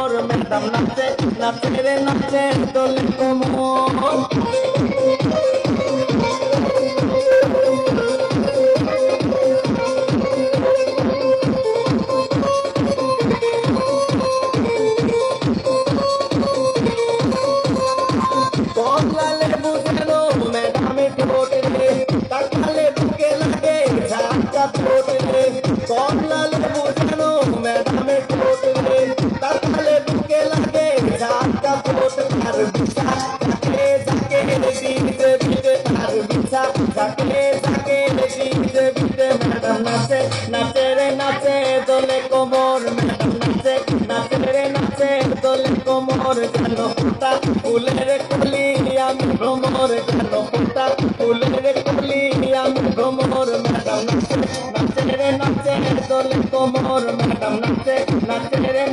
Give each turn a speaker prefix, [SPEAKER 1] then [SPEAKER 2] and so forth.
[SPEAKER 1] কোমর ম্যাডাম নাচে নাচে রে নাচে দোলে কোমর কমলা লেবু যেন ম্যাডামে ঠোঁট রে তাকালে বুকে লাগে ঝাঁকা ঠোঁট রে কমলা লেবু যেন ম্যাডামে ঠোঁট রে তাকালে বুকে লাগে ঝাঁকা ঠোঁট আর বিছা যাকে যাকে দিতে দিতে আর বিছা যাকে যাকে দিতে দিতে ম্যাডাম নাচে নাচে রে নাচে দোলে কোমর ম্যাডাম নাচে নাচে রে নাচে দোলে কোমর যেন ফুটা ফুলে